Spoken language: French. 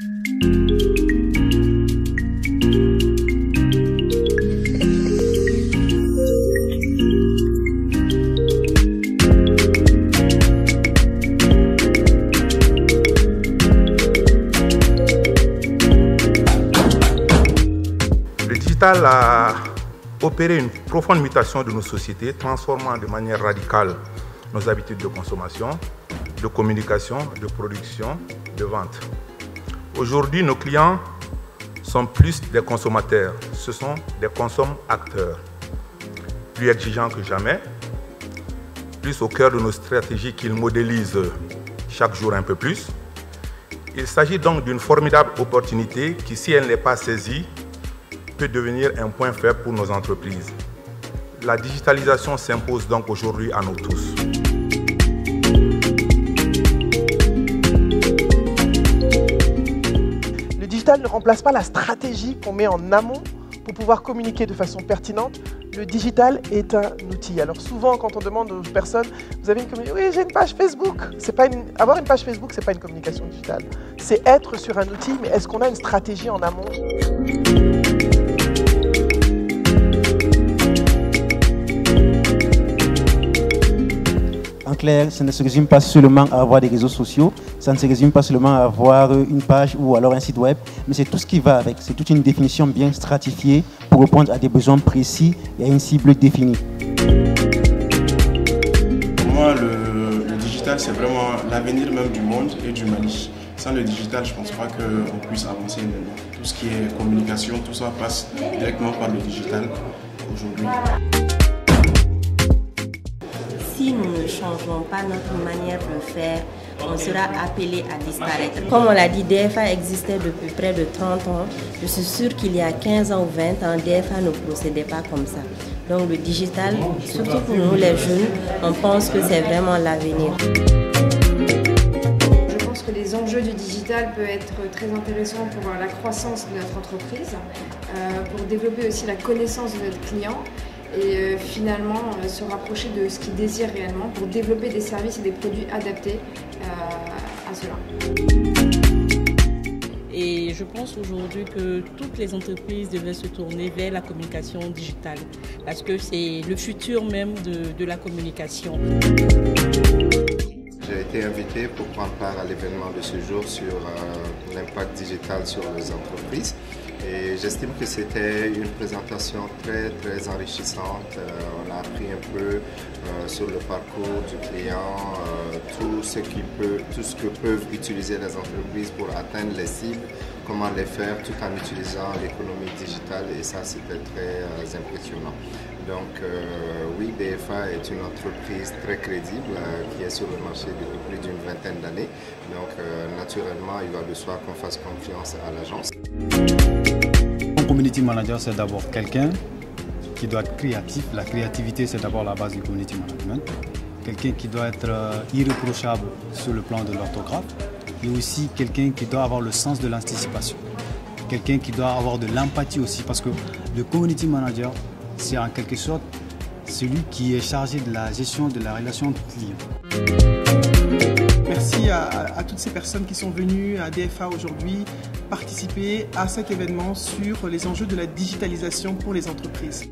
Le digital a opéré une profonde mutation de nos sociétés, transformant de manière radicale nos habitudes de consommation, de communication, de production, de vente. Aujourd'hui, nos clients sont plus des consommateurs, ce sont des consomme-acteurs, plus exigeants que jamais, plus au cœur de nos stratégies qu'ils modélisent chaque jour un peu plus. Il s'agit donc d'une formidable opportunité qui, si elle n'est pas saisie, peut devenir un point faible pour nos entreprises. La digitalisation s'impose donc aujourd'hui à nous tous. Le digital ne remplace pas la stratégie qu'on met en amont pour pouvoir communiquer de façon pertinente. Le digital est un outil. Alors souvent, quand on demande aux personnes, vous avez une communication, oui, j'ai une page Facebook. Avoir une page Facebook, c'est pas une communication digitale. C'est être sur un outil, mais est-ce qu'on a une stratégie en amont? En clair, ça ne se résume pas seulement à avoir des réseaux sociaux, ça ne se résume pas seulement à avoir une page ou alors un site web, mais c'est tout ce qui va avec. C'est toute une définition bien stratifiée pour répondre à des besoins précis et à une cible définie. Pour moi, le digital, c'est vraiment l'avenir même du monde et du Mali. Sans le digital, je ne pense pas qu'on puisse avancer maintenant. Tout ce qui est communication, tout ça passe directement par le digital aujourd'hui. Si nous ne changeons pas notre manière de faire, on sera appelé à disparaître. Comme on l'a dit, DFA existait depuis près de 30 ans. Je suis sûre qu'il y a 15 ans ou 20 ans, DFA ne procédait pas comme ça. Donc le digital, surtout pour nous les jeunes, on pense que c'est vraiment l'avenir. Je pense que les enjeux du digital peuvent être très intéressants pour la croissance de notre entreprise, pour développer aussi la connaissance de notre client et finalement se rapprocher de ce qu'ils désirent réellement pour développer des services et des produits adaptés à cela. Et je pense aujourd'hui que toutes les entreprises devraient se tourner vers la communication digitale parce que c'est le futur même de la communication. J'ai été invité pour prendre part à l'événement de ce jour sur l'impact digital sur les entreprises. Et j'estime que c'était une présentation très enrichissante. On a appris un peu sur le parcours du client, tout ce que peuvent utiliser les entreprises pour atteindre les cibles, comment les faire tout en utilisant l'économie digitale et ça c'était très impressionnant. Donc oui, DFA est une entreprise très crédible qui est sur le marché depuis plus d'une vingtaine d'années. Donc naturellement, il va de soi qu'on fasse confiance à l'agence. Un community manager, c'est d'abord quelqu'un qui doit être créatif. La créativité, c'est d'abord la base du community management. Quelqu'un qui doit être irréprochable sur le plan de l'orthographe. Et aussi quelqu'un qui doit avoir le sens de l'anticipation. Quelqu'un qui doit avoir de l'empathie aussi, parce que le community manager, c'est en quelque sorte celui qui est chargé de la gestion de la relation client. Merci à toutes ces personnes qui sont venues à DFA aujourd'hui participer à cet événement sur les enjeux de la digitalisation pour les entreprises.